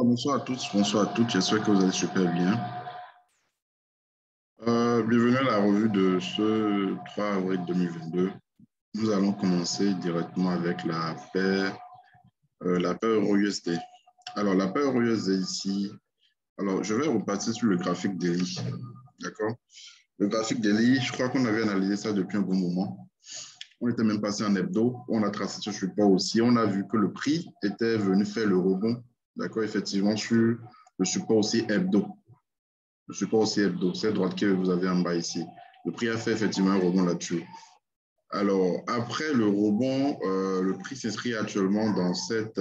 Bonsoir à tous, bonsoir à toutes, j'espère que vous allez super bien. Bienvenue à la revue de ce 3 avril 2022. Nous allons commencer directement avec la paire Euro-USD. Alors, la paire Euro-USD ici, alors je vais repartir sur le graphique daily, d'accord? Le graphique daily, je crois qu'on avait analysé ça depuis un bon moment. On était même passé en hebdo, on a tracé ce support aussi, on a vu que le prix était venu faire le rebond, d'accord, effectivement, sur le support aussi hebdo. Le support aussi hebdo, cette droite que vous avez en bas ici. Le prix a fait effectivement un rebond là-dessus. Alors, après le rebond, le prix s'inscrit actuellement dans cette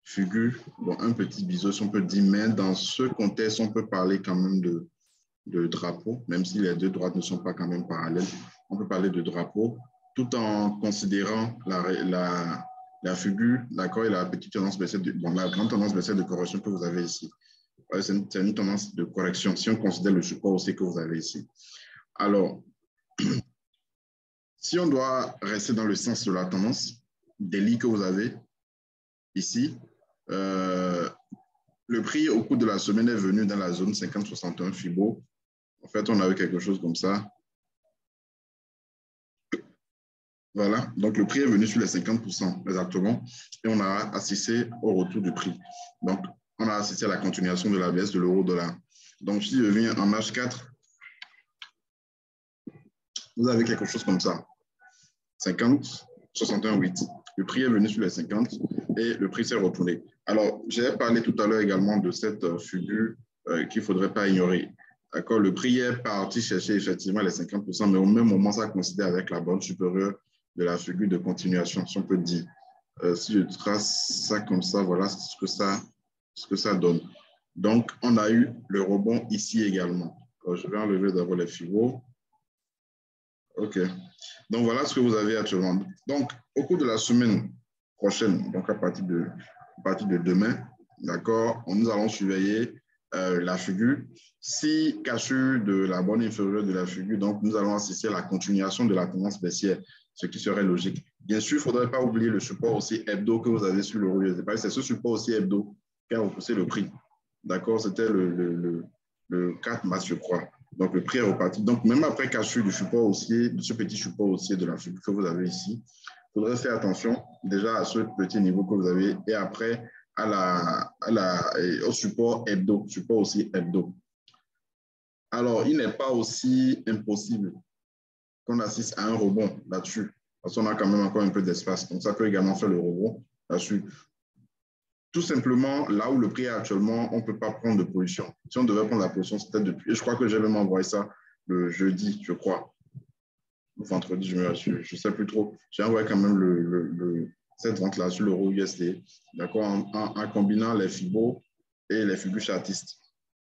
figure, bon, un petit biseau, si on peut dire, mais dans ce contexte, on peut parler quand même de drapeau, même si les deux droites ne sont pas quand même parallèles. On peut parler de drapeau, tout en considérant la figure, d'accord, et la petite tendance baissière, la grande tendance baissière de correction que vous avez ici. C'est une tendance de correction si on considère le support aussi que vous avez ici. Alors, si on doit rester dans le sens de la tendance des lits que vous avez ici, le prix au cours de la semaine est venu dans la zone 50-61 Fibo. En fait, on a eu quelque chose comme ça. Voilà, donc le prix est venu sur les 50% exactement et on a assisté au retour du prix. Donc, on a assisté à la continuation de la baisse de l'euro-dollar. Donc, si je viens en H4, vous avez quelque chose comme ça. 50, 61, 8. Le prix est venu sur les 50 et le prix s'est retourné. Alors, j'ai parlé tout à l'heure également de cette figure qu'il ne faudrait pas ignorer. D'accord, le prix est parti chercher effectivement les 50%, mais au même moment, ça coïncide avec la bande supérieure de la figure de continuation, si on peut dire. Si je trace ça comme ça, voilà ce que ça donne. Donc, on a eu le rebond ici également. Alors, je vais enlever d'abord les fibres. OK. Donc, voilà ce que vous avez actuellement. Donc, au cours de la semaine prochaine, donc à partir de demain, d'accord, nous allons surveiller la figure. Si cassure de la bande inférieure de la figure, donc nous allons assister à la continuation de la tendance baissière, ce qui serait logique. Bien sûr, il ne faudrait pas oublier le support aussi hebdo que vous avez sur l'euro USD. C'est ce support aussi hebdo qui a repoussé le prix. D'accord, c'était le 4 mars, je crois. Donc, le prix est reparti. Donc, même après cassure du support haussier, de ce petit support haussier de la figure que vous avez ici, il faudrait faire attention déjà à ce petit niveau que vous avez et après au support hebdo, support aussi hebdo. Alors, il n'est pas aussi impossible qu'on assiste à un rebond là-dessus, parce qu'on a quand même encore un peu d'espace. Donc, ça peut également faire le rebond là-dessus. Tout simplement, là où le prix est actuellement, on ne peut pas prendre de position. Si on devait prendre la position, c'était depuis. Et je crois que j'ai même envoyé ça le jeudi, je crois. Le vendredi, je ne sais plus trop. J'ai envoyé quand même cette vente-là sur l'euro USD, d'accord, en combinant les fibos et les figures chartistes.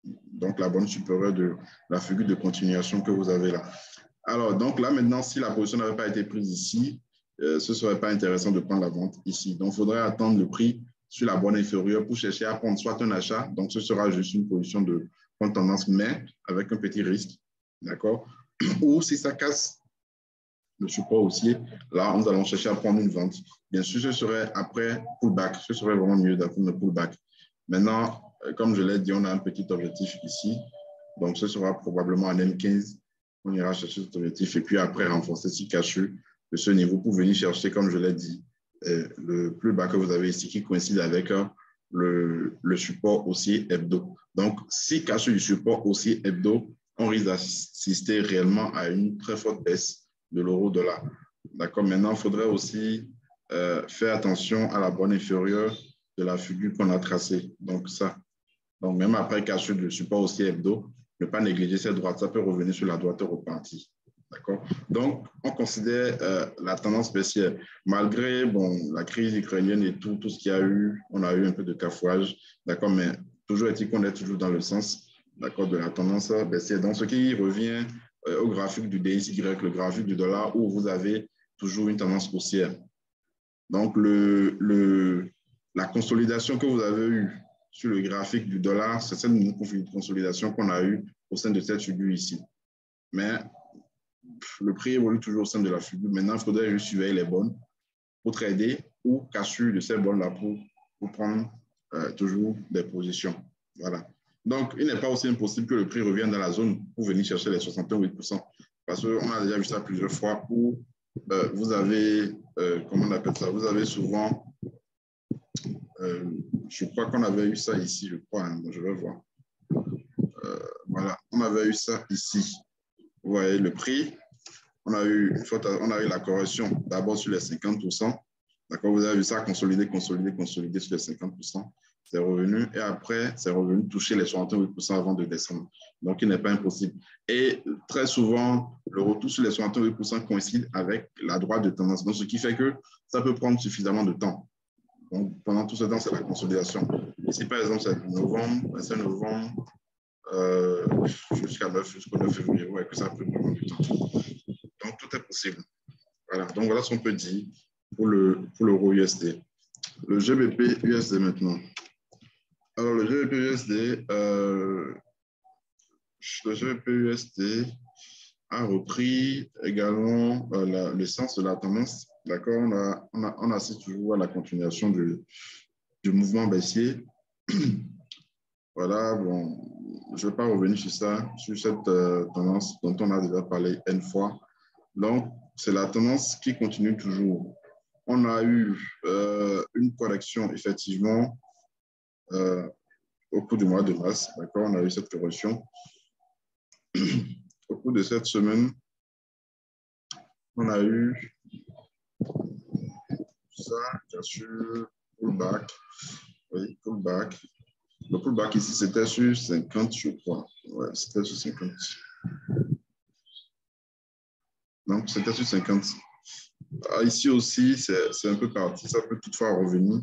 Donc, la bande supérieure de la figure de continuation que vous avez là. Alors, donc là, maintenant, si la position n'avait pas été prise ici, ce ne serait pas intéressant de prendre la vente ici. Donc, il faudrait attendre le prix sur la bande inférieure pour chercher à prendre soit un achat, donc ce sera juste une position de bonne tendance, mais avec un petit risque, d'accord? Ou si ça casse le support haussier, là, nous allons chercher à prendre une vente. Bien sûr, ce serait après pullback, ce serait vraiment mieux d'attendre le pullback. Maintenant, comme je l'ai dit, on a un petit objectif ici, donc ce sera probablement un M15. On ira chercher cet objectif et puis après renforcer si cassure de ce niveau pour venir chercher, comme je l'ai dit, le plus bas que vous avez ici qui coïncide avec le support haussier hebdo. Donc, si cassure du support haussier hebdo, on risque d'assister réellement à une très forte baisse de l'euro-dollar. D'accord. Maintenant, il faudrait aussi faire attention à la bande inférieure de la figure qu'on a tracée. Donc, ça. Donc, même après cassure du support haussier hebdo, ne pas négliger cette droite, ça peut revenir sur la droite repartie. D'accord. Donc, on considère la tendance baissière. Malgré la crise ukrainienne et tout ce qu'il y a eu, on a eu un peu de cafouage, d'accord, mais toujours est-il qu'on est toujours dans le sens, d'accord, de la tendance baissière. Donc, ce qui revient au graphique du DXY, le graphique du dollar, où vous avez toujours une tendance haussière. Donc, la consolidation que vous avez eue sur le graphique du dollar, c'est cette consolidation qu'on a eue au sein de cette figure ici. Mais le prix évolue toujours au sein de la figure. Maintenant, il faudrait juste surveiller les bonnes pour trader ou cassure de ces bonnes-là pour prendre toujours des positions. Voilà. Donc, il n'est pas aussi impossible que le prix revienne dans la zone pour venir chercher les 68%. Parce qu'on a déjà vu ça plusieurs fois où vous avez, comment on appelle ça, vous avez souvent, je crois qu'on avait eu ça ici, je crois, hein, je vais voir. Voilà, on avait eu ça ici. Vous voyez le prix, on a eu la correction d'abord sur les 50%. D'accord, vous avez vu ça consolider sur les 50%. C'est revenu et après, c'est revenu toucher les 68% avant de descendre. Donc, il n'est pas impossible. Et très souvent, le retour sur les 68% coïncide avec la droite de tendance. Donc, ce qui fait que ça peut prendre suffisamment de temps. Donc, pendant tout ce temps, c'est la consolidation. Ici, par exemple, c'est novembre jusqu'au 9 février. Ouais, que ça peut prendre du temps. Donc, tout est possible. Voilà. Donc, voilà ce qu'on peut dire pour l'euro USD. Le GBP USD maintenant. Alors, le GBP USD a repris également le sens de la tendance. D'accord, on assiste toujours à la continuation du mouvement baissier. Voilà, bon, je ne vais pas revenir sur ça, sur cette tendance dont on a déjà parlé une fois. Donc, c'est la tendance qui continue toujours. On a eu une correction, effectivement, au cours du mois de mars. D'accord, on a eu cette correction. Au cours de cette semaine, on a eu ça, bien sûr, pullback. Oui, pullback. Le pullback ici, c'était sur 50, je crois. Ouais, c'était sur 50. Donc, c'était sur 50. Ici aussi, c'est un peu parti. Ça peut toutefois revenir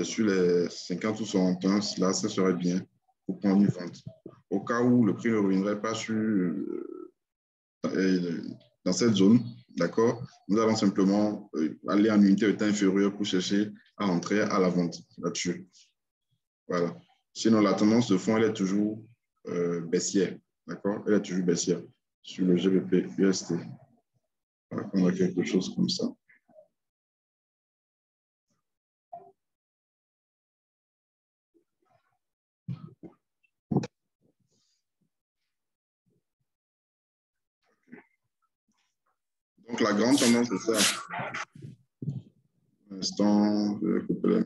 sur les 50 ou 61. Là, ça serait bien pour prendre une vente. Au cas où le prix ne reviendrait pas dans cette zone, d'accord, nous allons simplement aller en unité de temps inférieure pour chercher à entrer à la vente là-dessus. Voilà. Sinon, la tendance de fond, elle est toujours baissière. D'accord? Elle est toujours baissière sur le GBP USD. Voilà, on a quelque chose comme ça. Donc, la grande tendance, c'est ça. Un instant, je vais couper la...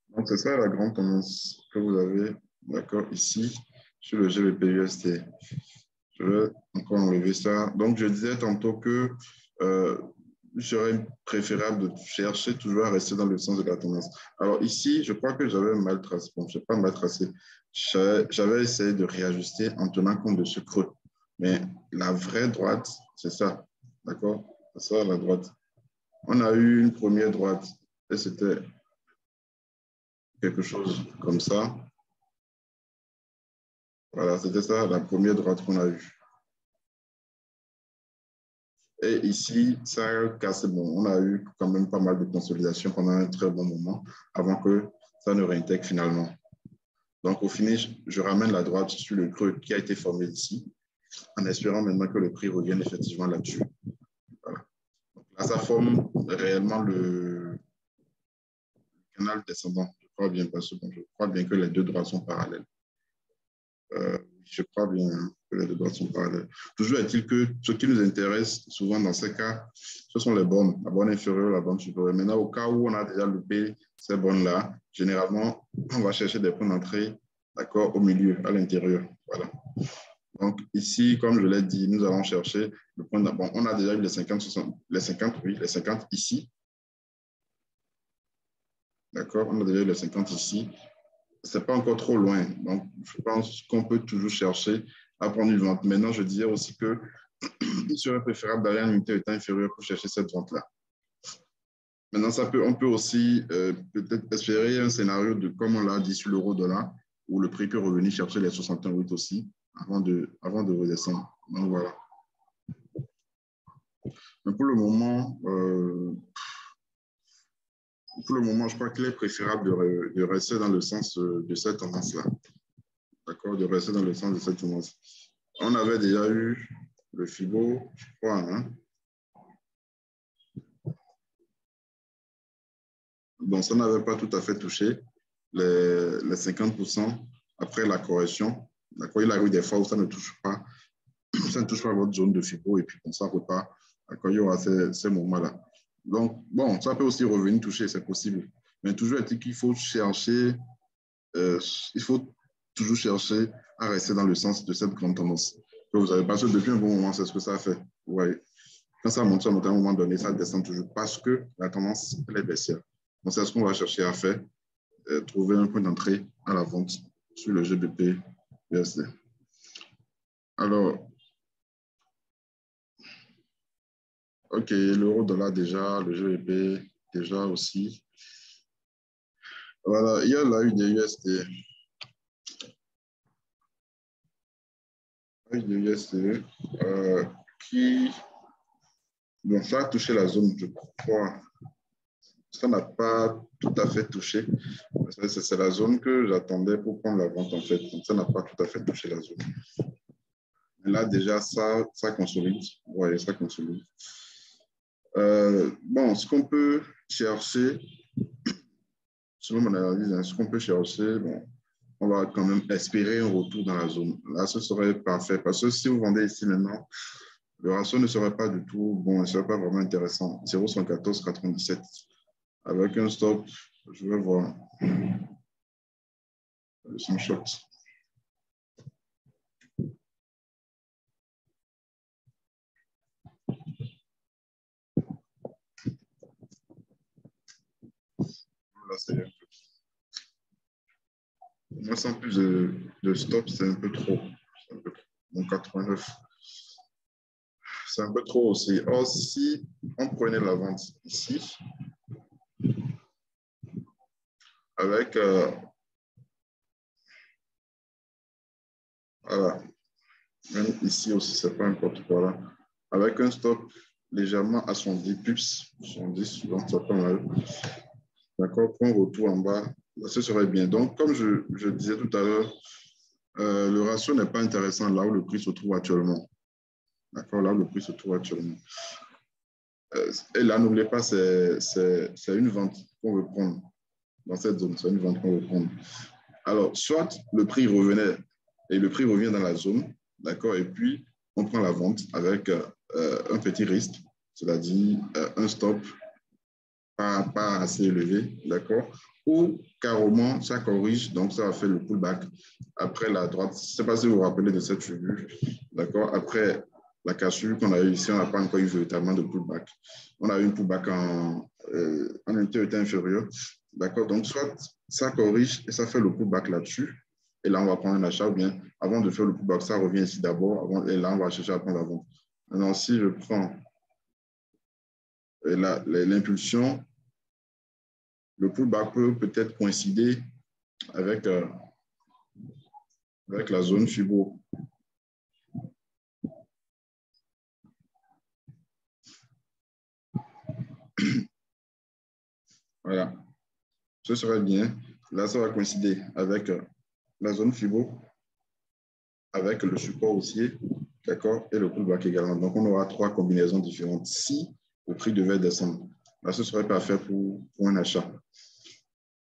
Donc, c'est ça la grande tendance que vous avez, d'accord, ici, sur le GBP USD. Je vais encore enlever ça. Donc, je disais tantôt que il serait préférable de chercher toujours à rester dans le sens de la tendance. Alors ici, je crois que j'avais mal tracé. Bon, je n'ai pas mal tracé. J'avais essayé de réajuster en tenant compte de ce creux. Mais la vraie droite, c'est ça. D'accord? C'est ça la droite. On a eu une première droite et c'était quelque chose comme ça. Voilà, c'était ça la première droite qu'on a eue. Et ici, ça a cassé. Bon, on a eu quand même pas mal de consolidation pendant un très bon moment avant que ça ne réintègre finalement. Donc, au finish, je ramène la droite sur le creux qui a été formé ici, en espérant maintenant que le prix revienne effectivement là-dessus. Voilà. Donc, là, ça forme réellement le canal descendant. Je crois bien, parce que je crois bien que les deux droites sont parallèles. Je crois bien que les deux droites sont parallèles. Toujours est-il que ce qui nous intéresse souvent dans ces cas, ce sont les bornes, la borne inférieure, la borne supérieure. Maintenant, au cas où on a déjà loupé ces bornes-là, généralement, on va chercher des points d'entrée, d'accord, au milieu, à l'intérieur. Voilà. Donc, ici, comme je l'ai dit, nous allons chercher le point d'entrée. Bon, on a déjà eu les 50, 60, les 50, oui, les 50 ici. D'accord, on a déjà eu les 50 ici. Ce n'est pas encore trop loin. Donc, je pense qu'on peut toujours chercher à prendre une vente. Maintenant, je disais aussi qu'il serait préférable d'aller en unité de temps inférieure pour chercher cette vente-là. Maintenant, on peut aussi peut-être espérer un scénario de, comme on l'a dit sur l'euro-dollar, où le prix peut revenir chercher les 68 aussi avant de redescendre. Donc, voilà. Mais pour le moment, je crois qu'il est préférable de rester dans le sens de cette tendance-là. D'accord, de rester dans le sens de cette tendance. On avait déjà eu le FIBO, je crois, hein? Donc, ça n'avait pas tout à fait touché les 50% après la correction. D'accord, il arrive des fois où ça ne touche pas, ça ne touche pas votre zone de FIBO et puis bon, ça repart. D'accord, il y aura ces moments-là. Donc, bon, ça peut aussi revenir toucher, c'est possible. Mais toujours est-il qu'il faut chercher, il faut toujours chercher à rester dans le sens de cette grande tendance que vous avez. Parce que depuis un bon moment, c'est ce que ça a fait. Vous voyez, quand ça monte, à un moment donné, ça descend toujours parce que la tendance, elle est baissière. Donc, c'est ce qu'on va chercher à faire, trouver un point d'entrée à la vente sur le GBP USD. Alors, OK, l'euro-dollar déjà, le GBP déjà aussi. Voilà, il y a là eu des USD. Des USD qui, bon, ça a touché la zone, je crois. Ça n'a pas tout à fait touché. C'est la zone que j'attendais pour prendre la vente, en fait. Donc, ça n'a pas tout à fait touché la zone. Mais là, déjà, ça consolide. Oui, ça consolide. Bon, ce qu'on peut chercher, selon mon analyse, hein, ce qu'on peut chercher, bon, on va quand même espérer un retour dans la zone. Là, ce serait parfait parce que si vous vendez ici maintenant, le ratio ne serait pas du tout, bon, ne serait pas vraiment intéressant. 0,114,97 avec un stop, je vais voir, le snapshot. Là, c'est un peu. Moi, sans plus de stop, c'est un peu trop. Un peu trop. Mon 89, c'est un peu trop aussi. Or, si on prenait la vente ici, avec, voilà, même ici aussi, c'est pas n'importe quoi là, avec un stop légèrement à 110 pips, 110, donc c'est pas mal. D'accord, pour un retour en bas, ce serait bien. Donc, comme je disais tout à l'heure, le ratio n'est pas intéressant là où le prix se trouve actuellement. D'accord, là où le prix se trouve actuellement. Et là, n'oubliez pas, c'est une vente qu'on veut prendre dans cette zone. C'est une vente qu'on veut prendre. Alors, soit le prix revenait et le prix revient dans la zone, d'accord, et puis on prend la vente avec un petit risque, c'est-à-dire un stop pas assez élevé, d'accord, ou carrément ça corrige, donc ça va faire le pullback après la droite. Je ne sais pas si vous vous rappelez de cette figure, d'accord, après la cassure qu'on a eu ici, on n'a pas encore eu véritablement de pullback. On a eu une pullback en intériorité inférieure, d'accord, donc soit ça corrige et ça fait le pullback là-dessus, et là on va prendre un achat, ou bien avant de faire le pullback, ça revient ici d'abord, et là on va chercher à prendre la vente. Maintenant, si je prends l'impulsion, le pullback peut peut-être coïncider avec, avec la zone FIBO. Voilà, ce serait bien. Là, ça va coïncider avec la zone FIBO, avec le support haussier, d'accord, et le pullback également. Donc, on aura trois combinaisons différentes. Si le prix devait descendre, là, ce serait parfait pour un achat.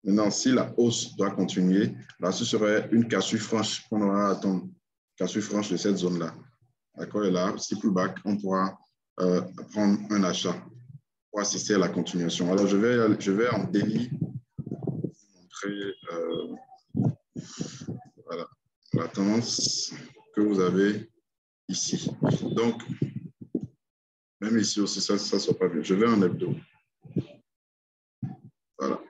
Maintenant, si la hausse doit continuer, là, ce serait une cassure franche qu'on aura à attendre, cassure franche de cette zone-là. D'accord? Et là, si pullback, on pourra prendre un achat pour assister à la continuation. Alors, je vais en daily vous montrer voilà, la tendance que vous avez ici. Donc, même ici aussi, ça ne sera pas bien. Je vais en hebdo. Voilà.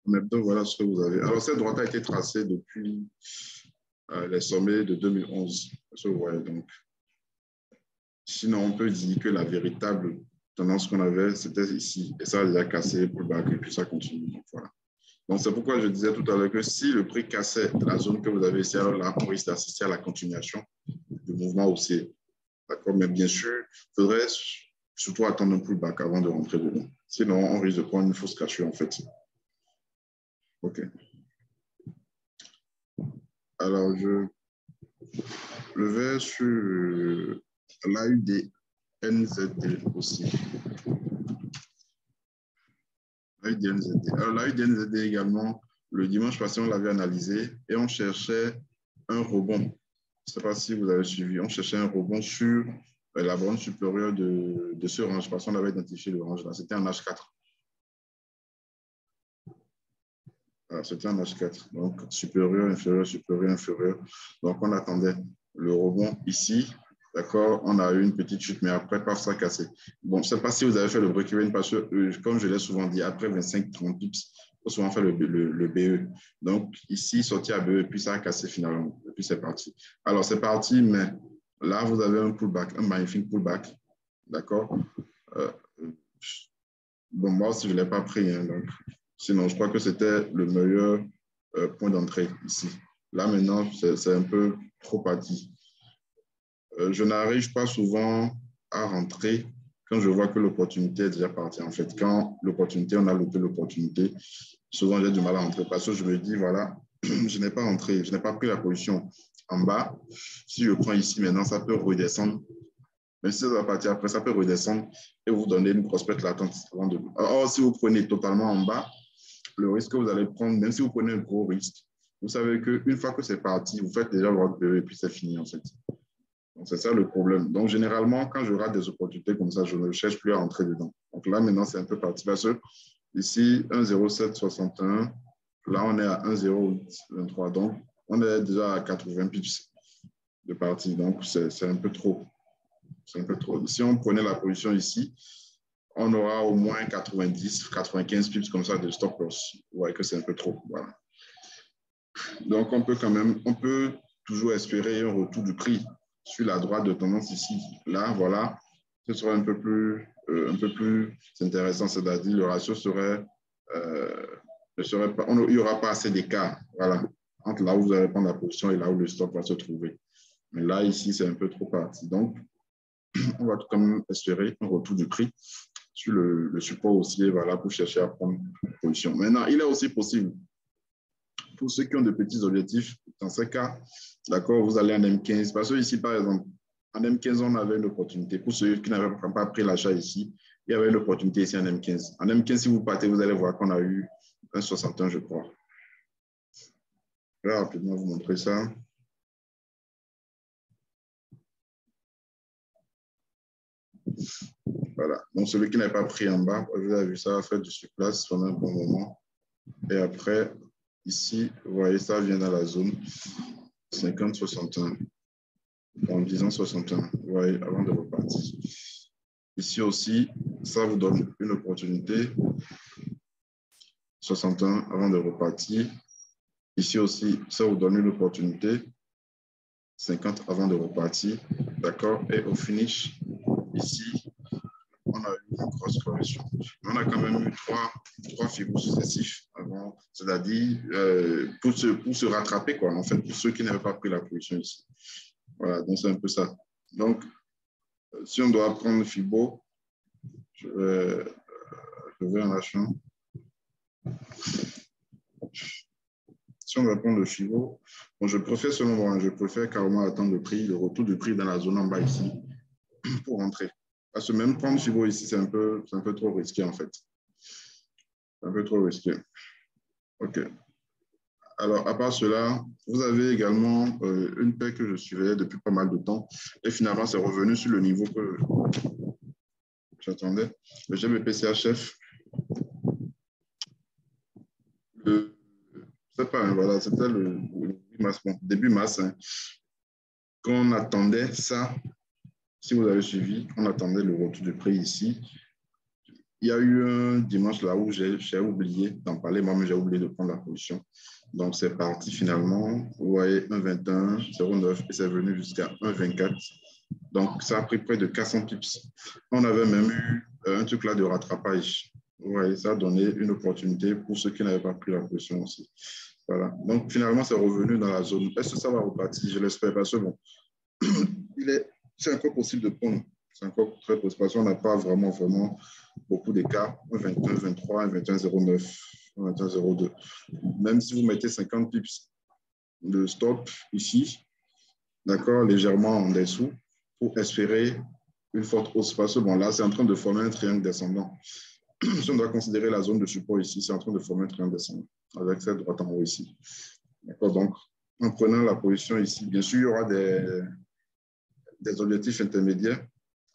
En hebdo, voilà ce que vous avez. Alors, cette droite a été tracée depuis les sommets de 2011. Ce que vous voyez donc. Sinon, on peut dire que la véritable tendance qu'on avait, c'était ici. Et ça a déjà cassé pour le bac et puis ça continue. Donc, voilà. Donc, c'est pourquoi je disais tout à l'heure que si le prix cassait la zone que vous avez ici, alors là, on risque d'assister à la continuation du mouvement haussier. D'accord? Mais bien sûr, il faudrait surtout attendre un pullback avant de rentrer dedans. Sinon, on risque de prendre une fausse cachée, en fait. OK. Alors, je vais sur l'AUD NZD aussi. La UDNZD. Alors, la UDNZD également, le dimanche passé, on l'avait analysé et on cherchait un rebond. Je ne sais pas si vous avez suivi. On cherchait un rebond sur la borne supérieure de ce range parce qu'on avait identifié le range là. C'était un H4. C'était un H4. Donc, supérieur, inférieur, supérieur, inférieur. Donc, on attendait le rebond ici. D'accord, on a eu une petite chute, mais après, paf, ça a cassé. Bon, je ne sais pas si vous avez fait le break-even parce que, comme je l'ai souvent dit, après 25-30 pips, il faut souvent faire le BE. Donc, ici, sorti à BE, puis ça a cassé finalement. Et puis, c'est parti. Alors, c'est parti, mais là, vous avez un pullback, un magnifique pullback. D'accord. Bon, moi aussi, je ne l'ai pas pris. Hein, donc, sinon, je crois que c'était le meilleur point d'entrée ici. Là, maintenant, c'est un peu trop parti. Je n'arrive pas souvent à rentrer quand je vois que l'opportunité est déjà partie. En fait, quand l'opportunité, on a loupé l'opportunité, souvent j'ai du mal à rentrer parce que je me dis, voilà, je n'ai pas rentré, je n'ai pas pris la position en bas. Si je prends ici maintenant, ça peut redescendre. Mais si ça va partir après, ça peut redescendre et vous donner une grosse perte latente. Or, si vous prenez totalement en bas, le risque que vous allez prendre, même si vous prenez un gros risque, vous savez qu'une fois que c'est parti, vous faites déjà votre BE et puis c'est fini en fait. Donc, c'est ça le problème. Donc, généralement, quand je rate des opportunités comme ça, je ne cherche plus à entrer dedans. Donc là, maintenant, c'est un peu parti. Parce que ici, 1,0761. Là, on est à 1,0823. Donc, on est déjà à 80 pips de partie. Donc, c'est un peu trop. C'est un peu trop. Si on prenait la position ici, on aura au moins 90, 95 pips comme ça de stop loss. Vous voyez que c'est un peu trop. Voilà. Donc, on peut toujours espérer un retour du prix sur la droite de tendance ici. Là, voilà, ce sera un peu plus intéressant, c'est-à-dire le ratio il n'y aura pas assez d'écart, voilà, entre là où vous allez prendre la position et là où le stop va se trouver. Mais là, ici, c'est un peu trop parti. Donc, on va quand même espérer un retour du prix sur le support haussier, voilà, pour chercher à prendre une position. Maintenant, il est aussi possible pour ceux qui ont de petits objectifs, dans ce cas, d'accord, vous allez en M15. Parce que ici, par exemple, en M15, on avait une opportunité. Pour ceux qui n'avaient pas pris l'achat ici, il y avait une opportunité ici en M15. En M15, si vous partez, vous allez voir qu'on a eu un 61, je crois. Je vais rapidement vous montrer ça. Voilà. Donc, celui qui n'a pas pris en bas, vous avez vu ça, fait du surplace pendant un bon moment. Et après, ici, vous voyez, ça vient dans la zone 50-61. En disant 61, vous voyez, avant de repartir. Ici aussi, ça vous donne une opportunité. 61 avant de repartir. Ici aussi, ça vous donne une opportunité. 50 avant de repartir. D'accord? Et au finish, ici, on a eu une grosse correction. On a quand même eu trois fibres successifs avant, c'est-à-dire pour se rattraper, quoi, en fait, pour ceux qui n'avaient pas pris la position ici. Voilà, donc c'est un peu ça. Donc, si on doit prendre Fibo, je vais en acheter. Si on doit prendre le Fibo, bon, je préfère selon moi, je préfère carrément attendre le retour du prix dans la zone en bas ici pour rentrer. Parce que même prendre Fibo ici, c'est un peu trop risqué en fait. C'est un peu trop risqué. OK. Alors, à part cela, vous avez également une paire que je suivais depuis pas mal de temps et finalement, c'est revenu sur le niveau que j'attendais. Le GBP-CHF, c'est pas, hein, voilà, c'était le mars, bon, début mars, hein, qu'on attendait ça. Si vous avez suivi, on attendait le retour du prix ici. Il y a eu un dimanche là où j'ai oublié d'en parler, moi-même j'ai oublié de prendre la position. Donc c'est parti finalement, vous voyez 1,21,09 et c'est venu jusqu'à 1,24. Donc ça a pris près de 400 pips. On avait même eu un truc là de rattrapage. Vous voyez, ça a donné une opportunité pour ceux qui n'avaient pas pris la position aussi. Voilà. Donc finalement c'est revenu dans la zone. Est-ce que ça va repartir? Je l'espère parce que bon, c'est encore possible de prendre. C'est encore très possible parce qu'on n'a pas vraiment beaucoup d'écart. 1,21, 23, 21,09, 21,02. Même si vous mettez 50 pips de stop ici, d'accord, légèrement en dessous, pour espérer une forte hausse. Parce que bon, là, c'est en train de former un triangle descendant. si on doit considérer la zone de support ici, c'est en train de former un triangle descendant avec cette droite en haut ici. D'accord, donc en prenant la position ici, bien sûr, il y aura des objectifs intermédiaires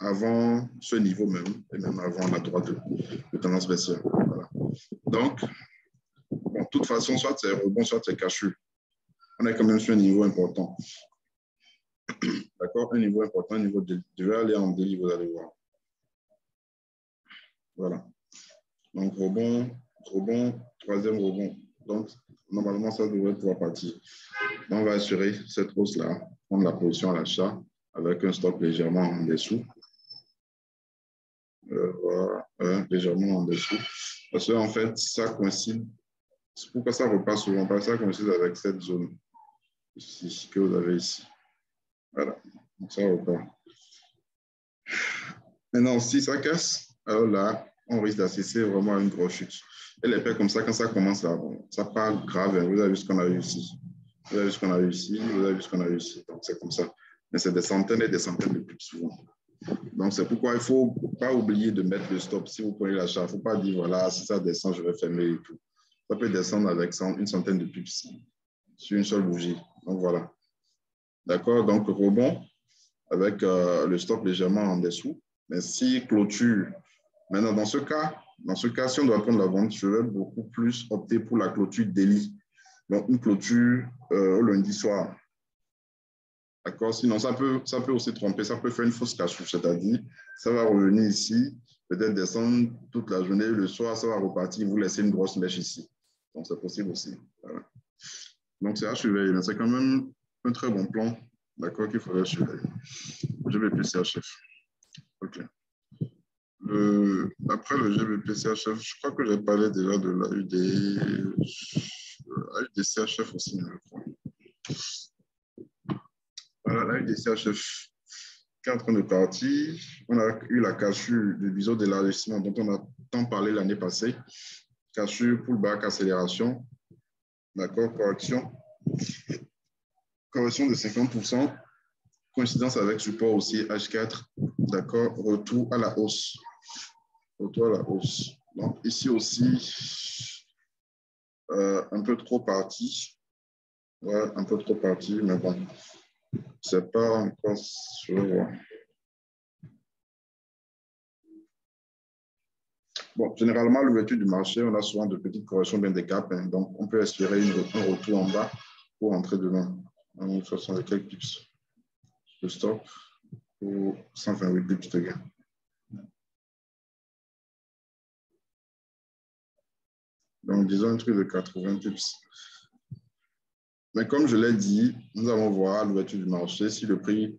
avant ce niveau même, et même avant la droite de tendance baissière. Voilà. Donc, bon, de toute façon, soit c'est rebond, soit c'est cachu. On est quand même sur un niveau important. D'accord, un niveau important, un niveau de... Je vais aller en délit, vous allez voir. Voilà. Donc, rebond, troisième rebond. Donc, normalement, ça devrait pouvoir partir. Donc, on va assurer cette hausse-là, prendre la position à l'achat avec un stop légèrement en dessous. Voilà, légèrement en dessous. Parce que, en fait, ça coïncide. Pourquoi ça repasse souvent? Parce que ça coïncide avec cette zone ici, que vous avez ici. Voilà. Donc, ça repart. Maintenant, si ça casse, alors là, on risque d'assister vraiment à une grosse chute. Et les paires comme ça, quand ça commence là, bon, ça part grave. Hein. Vous avez vu ce qu'on a eu ici. Vous avez vu ce qu'on a eu ici. Vous avez vu ce qu'on a eu ici. Donc, c'est comme ça. Mais c'est des centaines et des centaines de pips souvent. Donc, c'est pourquoi il ne faut pas oublier de mettre le stop. Si vous prenez l'achat, il ne faut pas dire, voilà, si ça descend, je vais fermer et tout. Ça peut descendre avec une centaine de pips sur une seule bougie. Donc, voilà. D'accord? Donc, rebond avec le stop légèrement en dessous. Mais si clôture, maintenant, dans ce cas, si on doit prendre la vente, je vais beaucoup plus opter pour la clôture daily. Donc, une clôture au lundi soir. D'accord? Sinon, ça peut aussi tromper, ça peut faire une fausse cache, c'est-à-dire, ça va revenir ici, peut-être descendre toute la journée, le soir, ça va repartir, vous laissez une grosse mèche ici. Donc, c'est possible aussi. Voilà. Donc, c'est à surveiller, mais c'est quand même un très bon plan, d'accord, qu'il faudrait surveiller. GBP CHF. OK. Après le GBP CHF, je crois que j'ai parlé déjà de l'AUD CHF aussi, je crois. Voilà, l'AUD CHF qui est en train de partir. On a eu la cassure du biseau d'élargissement dont on a tant parlé l'année passée. Cassure, pullback, accélération. D'accord, correction. Correction de 50%. Coïncidence avec support aussi H4. D'accord, retour à la hausse. Retour à la hausse. Donc, ici aussi, un peu trop parti. Ouais, un peu trop parti, mais bon, c'est pas encore sûr. Bon, généralement, l'ouverture du marché, on a souvent de petites corrections bien des caps, hein, donc on peut espérer un retour en bas pour entrer demain. 60 et quelques pips de stop pour 128 pips de gain. Donc, disons un truc de 80 pips. Mais comme je l'ai dit, nous allons voir à l'ouverture du marché si le prix,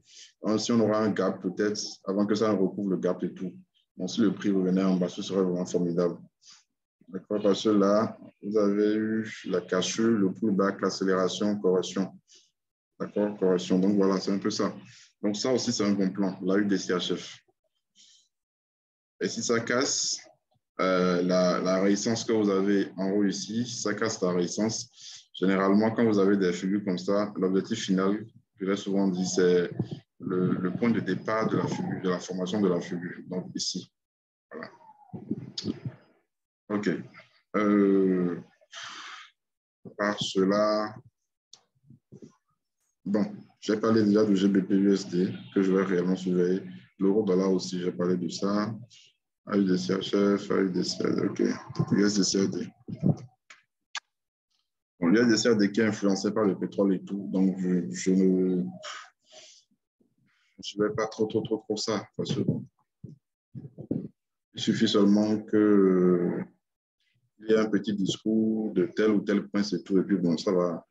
si on aura un gap peut-être avant que ça ne recouvre le gap et tout. Donc, si le prix revenait en bas, ce serait vraiment formidable. D'accord, parce que là, vous avez eu la cassure, le pullback, l'accélération, correction. D'accord, correction. Donc, voilà, c'est un peu ça. Donc, ça aussi, c'est un bon plan, la UDCHF. Et si ça casse, la résistance que vous avez en haut ici, ça casse la résistance. Généralement, quand vous avez des figures comme ça, l'objectif final, je l'ai souvent dit, c'est le point de départ de la figure, de la formation de la figure. Donc, ici. Voilà. OK. Par cela, bon, j'ai parlé déjà du GBP USD que je vais réellement surveiller. L'euro dollar aussi, j'ai parlé de ça. AUDCHF, AUDCAD, OK. USDCAD. Bon, l'USDCAD qui est influencé par le pétrole et tout, donc je ne vais pas trop ça. Parce que bon, il suffit seulement qu'il y ait un petit discours de tel ou tel point, c'est tout. Et puis bon, ça va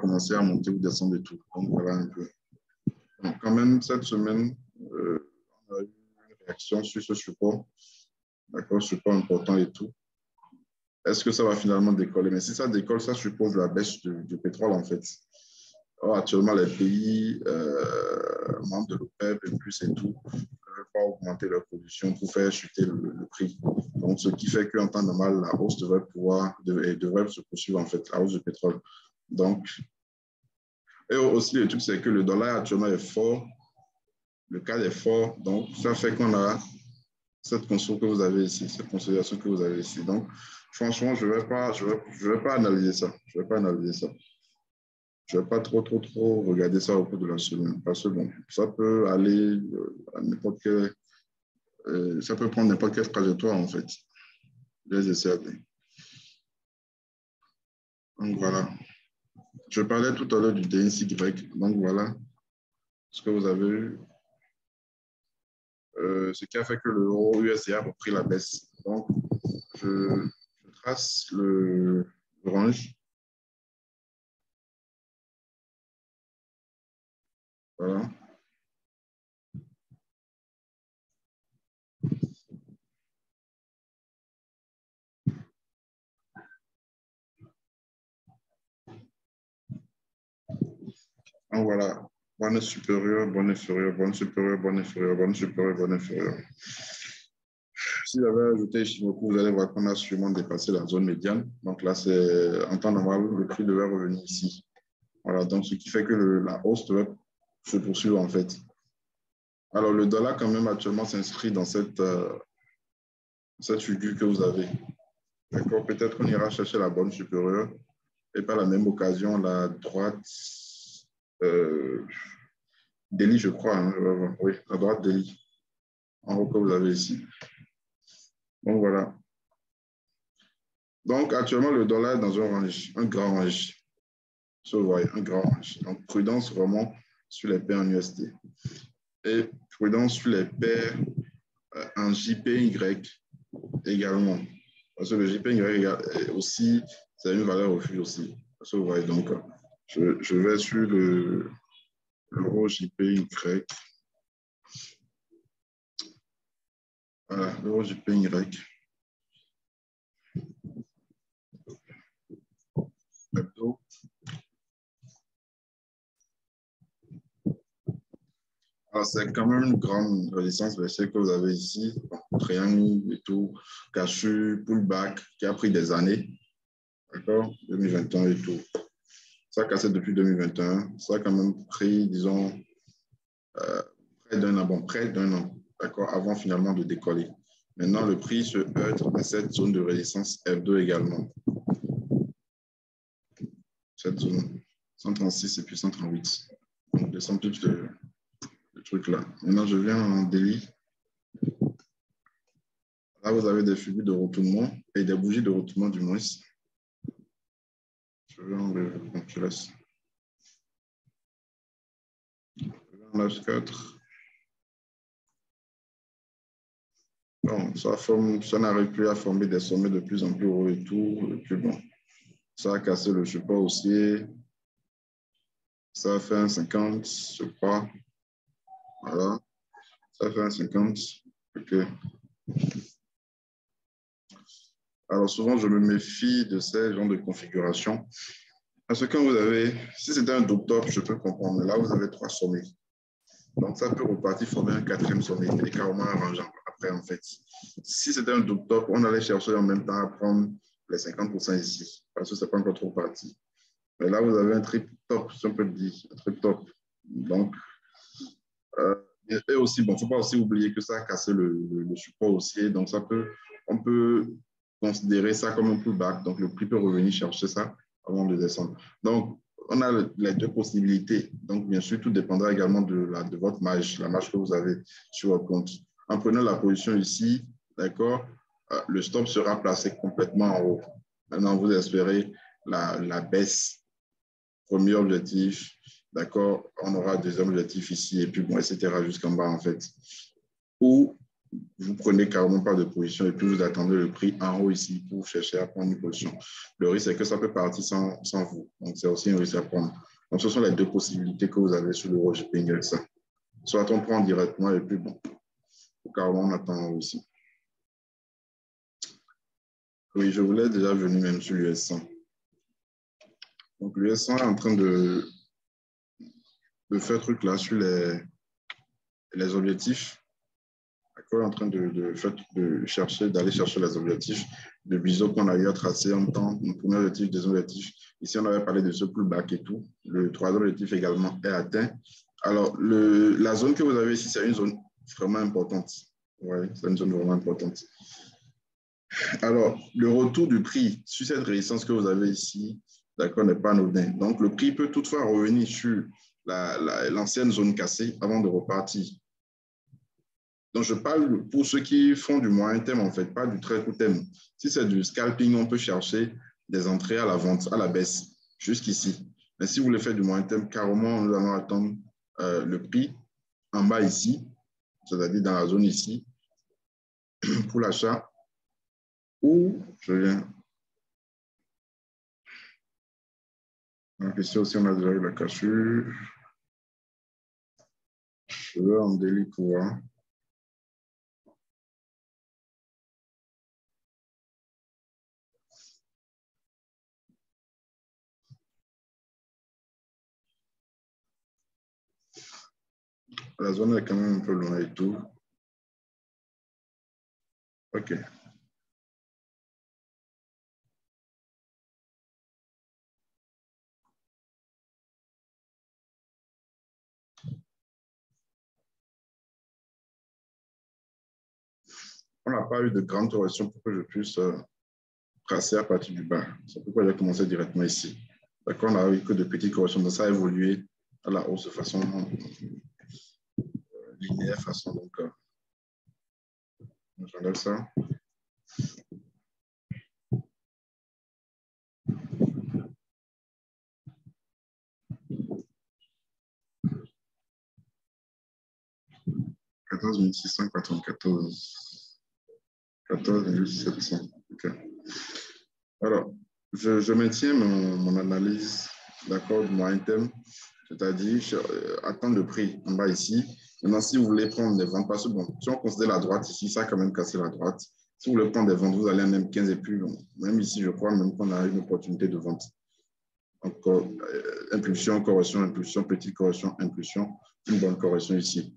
commencer à monter ou descendre et tout. Donc voilà un peu. Donc, quand même, cette semaine, on a eu une réaction sur ce support. D'accord, support important et tout. Est-ce que ça va finalement décoller? Mais si ça décolle, ça suppose la baisse du pétrole, en fait. Alors, actuellement, les pays membres de l'OPEP et plus et tout ne veulent pas augmenter leur production pour faire chuter le prix. Donc, ce qui fait qu'en temps normal, la hausse devrait se poursuivre, en fait, la hausse du pétrole. Donc, et aussi, le truc, c'est que le dollar actuellement est fort. Le CAD est fort. Donc, ça fait qu'on a cette construction que vous avez ici, cette consolidation que vous avez ici. Donc, franchement, je vais pas analyser ça. Je vais pas analyser ça. Je ne vais pas trop regarder ça au cours de la semaine. Parce que bon, ça peut aller à n'importe quel, ça peut prendre n'importe quelle trajectoire en fait. Je vais essayer. Donc voilà. Je parlais tout à l'heure du DNCY. Donc voilà ce que vous avez eu. Ce qui a fait que l'euro USD a repris la baisse. Donc, je trace l'orange. Voilà. Donc voilà. Bonne supérieure, bonne inférieure, bonne supérieure, bonne inférieure, bonne supérieure, bonne inférieure. Si j'avais ajouté Ishimoku, vous allez voir qu'on a sûrement dépassé la zone médiane. Donc là, c'est en temps normal, le prix devait revenir ici. Voilà, donc ce qui fait que la hausse devait se poursuivre en fait. Alors le dollar quand même actuellement s'inscrit dans cette figure que vous avez. D'accord, peut-être qu'on ira chercher la bonne supérieure et par la même occasion la droite Delhi, je crois. Hein, oui, la droite Delhi. En haut que vous avez ici. Donc voilà. Donc actuellement le dollar est dans un range, un grand range. So, vous voyez, un grand range. Donc prudence vraiment sur les paires en USD. Et prudence sur les paires en JPY également. Parce que le JPY aussi, c'est une valeur refuge aussi. Parce que vous voyez, donc, je vais sur l'euro JPY. Voilà, l'euro JPY. C'est quand même une grande résistance baissière que vous avez ici. Triangle et tout, cachu, pullback, qui a pris des années. D'accord, 2021 et tout. Ça a cassé depuis 2021. Ça a quand même pris, disons, près d'un an. Bon, près d'un an, d'accord, avant finalement de décoller. Maintenant, le prix se heurte à cette zone de résistance F2 également. Cette zone, 136 et puis 138. Donc, descend tout le truc là. Maintenant, je viens en délit. Là, vous avez des figures de retournement et des bougies de retournement du moins. Je vais enlever, donc je laisse. On lâche 4. Bon, ça n'arrive plus à former des sommets de plus en plus hauts et tout. Et puis bon, ça a cassé le support haussier. Ça a fait un 50, je crois. Voilà. Ça fait un 50. OK. Alors souvent, je me méfie de ces genres de configuration. Parce que quand vous avez, si c'était un double top, je peux comprendre. Mais là, vous avez 3 sommets. Donc, ça peut repartir former un 4e sommet et carrément arrangeant après, en fait. Si c'était un double top, on allait chercher en même temps à prendre les 50% ici, parce que ce n'est pas encore trop parti. Mais là, vous avez un triple top, si on peut dire, un triple top. Donc, et aussi, bon, il ne faut pas aussi oublier que ça a cassé le support haussier. Donc, on peut considérer ça comme un pullback. Donc, le prix peut revenir chercher ça avant de descendre. Donc, on a les deux possibilités. Donc, bien sûr, tout dépendra également de votre marge, la marge que vous avez sur votre compte. En prenant la position ici, d'accord, le stop sera placé complètement en haut. Maintenant, vous espérez la baisse. Premier objectif, d'accord, on aura deuxième objectif ici, et puis bon, etc. jusqu'en bas, en fait. Ou vous prenez carrément pas de position et puis vous attendez le prix en haut ici pour chercher à prendre une position. Le risque, c'est que ça peut partir sans vous. Donc, c'est aussi un risque à prendre. Donc, ce sont les deux possibilités que vous avez sur le JPY. Soit on prend directement et puis bon, carrément on attend en haut ici. Oui, je voulais déjà venir même sur l'US100. Donc, l'US100 est en train de faire truc là sur les objectifs. D'accord, en train d'aller chercher les objectifs de biseau qu'on a eu à tracer en temps. Le premier objectif, deuxième objectif. Ici, on avait parlé de ce pullback et tout. Le troisième objectif également est atteint. Alors, la zone que vous avez ici, c'est une zone vraiment importante. Oui, c'est une zone vraiment importante. Alors, le retour du prix sur cette résistance que vous avez ici, d'accord, n'est pas anodin. Donc, le prix peut toutefois revenir sur l'ancienne zone cassée avant de repartir. Donc, je parle pour ceux qui font du moyen terme, en fait, pas du très court terme. Si c'est du scalping, on peut chercher des entrées à la vente, à la baisse, jusqu'ici. Mais si vous voulez faire du moyen terme, carrément, nous allons attendre le prix en bas ici, c'est-à-dire dans la zone ici, pour l'achat, ou je viens. Donc ici aussi, on a déjà eu la cassure. Je vais en délit pour voir. La zone est quand même un peu loin et tout. OK. On n'a pas eu de grande correction pour que je puisse tracer à partir du bas. C'est pourquoi j'ai commencé directement ici. D'accord, on n'a eu que de petites corrections. Donc, ça a évolué à la hausse de façon linéaire, façon donc. J'enlève ça. $14 14 OK. Alors, je maintiens mon analyse, d'accord, du moyen terme, c'est-à-dire attendre le prix en bas ici. Maintenant, si vous voulez prendre des ventes, parce que bon, si on considère la droite ici, ça a quand même cassé la droite. Si vous voulez prendre des ventes, vous allez en M15 et puis bon, même ici, je crois même qu'on a une opportunité de vente. Encore impulsion, correction, impulsion, petite correction, impulsion, une bonne correction ici.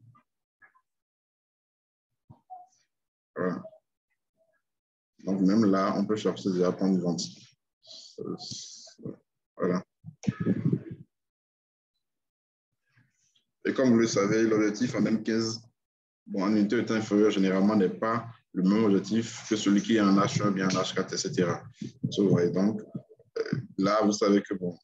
Voilà. Donc, même là, on peut chercher déjà à prendre une vente. Voilà. Et comme vous le savez, l'objectif en M15, bon, en unité de temps inférieur, généralement, n'est pas le même objectif que celui qui est en H1, bien en H4, etc. Donc, là, vous savez que, bon,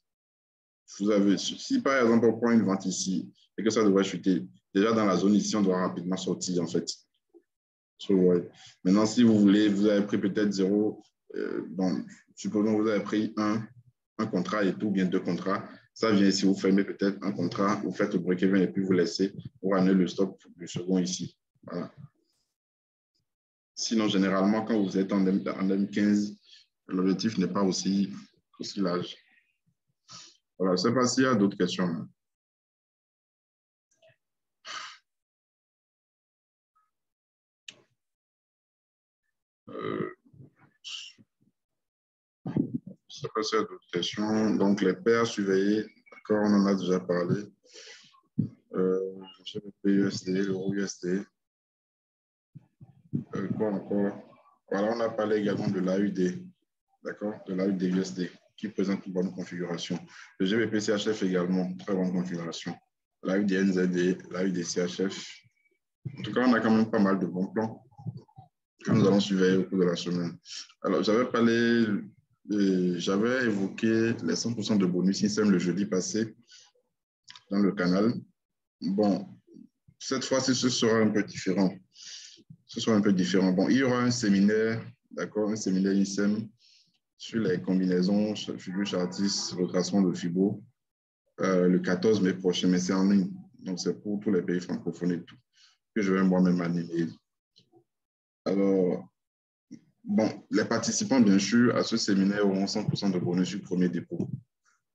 vous avez, si par exemple, on prend une vente ici et que ça devrait chuter, déjà dans la zone ici, on doit rapidement sortir, en fait. Maintenant, si vous voulez, vous avez pris peut-être zéro, bon, supposons que vous avez pris un contrat et tout, bien deux contrats. Ça vient ici, vous fermez peut-être un contrat, vous faites le break-even et puis vous laissez pour annuler le stop du second ici. Voilà. Sinon, généralement, quand vous êtes en M15, l'objectif n'est pas aussi large. Voilà, je ne sais pas s'il y a d'autres questions. Je ne sais pas s'il y a d'autres questions. Donc, les paires surveillées, d'accord, on en a déjà parlé. GBP USD, l'euro USD. Quoi encore? Voilà, on a parlé également de l'AUD, d'accord, de l'AUD USD, qui présente une bonne configuration. Le GBP CHF également, très bonne configuration. L'AUD NZD, l'AUD CHF. En tout cas, on a quand même pas mal de bons plans que nous allons surveiller au cours de la semaine. Alors, j'avais évoqué les 100% de bonus ISEM le jeudi passé dans le canal. Bon, cette fois-ci, ce sera un peu différent. Bon, il y aura un séminaire, d'accord, un séminaire ISEM sur les combinaisons, figure chartiste, retracement de FIBO, le 14 mai prochain, mais c'est en ligne. Donc, c'est pour tous les pays francophones et tout, que je vais moi-même animer. Alors, bon, les participants, bien sûr, à ce séminaire auront 100% de bonus sur le premier dépôt.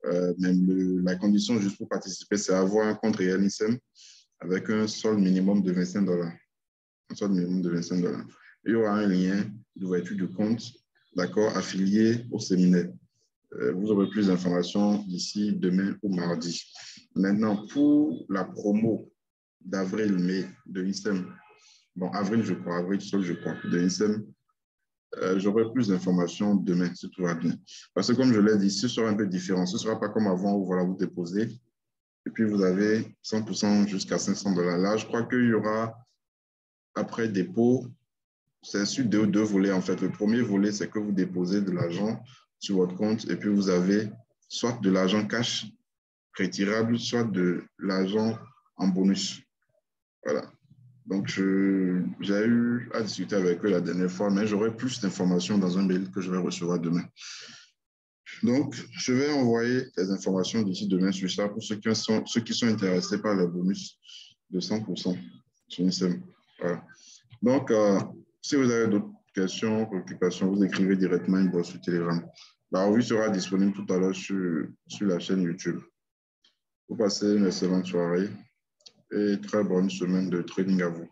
La condition juste pour participer, c'est avoir un compte réel ISEM avec un solde minimum de $25. Un solde minimum de $25. Il y aura un lien d'ouverture de compte, d'accord, affilié au séminaire. Vous aurez plus d'informations d'ici demain ou mardi. Maintenant, pour la promo d'avril-mai de ISEM, bon, avril, je crois, de ISEM, j'aurai plus d'informations demain, si tout va bien. Parce que comme je l'ai dit, ce sera un peu différent. Ce ne sera pas comme avant où voilà, vous déposez et puis vous avez 100% jusqu'à $500. Là, je crois qu'il y aura après dépôt, c'est sur deux volets en fait. Le premier volet, c'est que vous déposez de l'argent sur votre compte et puis vous avez soit de l'argent cash retirable, soit de l'argent en bonus. Voilà. Donc, j'ai eu à discuter avec eux la dernière fois, mais j'aurai plus d'informations dans un mail que je vais recevoir demain. Donc, je vais envoyer les informations d'ici demain sur ça pour ceux qui sont intéressés par le bonus de 100% sur INSEM. Voilà. Donc, si vous avez d'autres questions, préoccupations, vous écrivez directement une sur Telegram. La revue sera disponible tout à l'heure sur la chaîne YouTube. Vous passez une excellente soirée et très bonne semaine de trading à vous.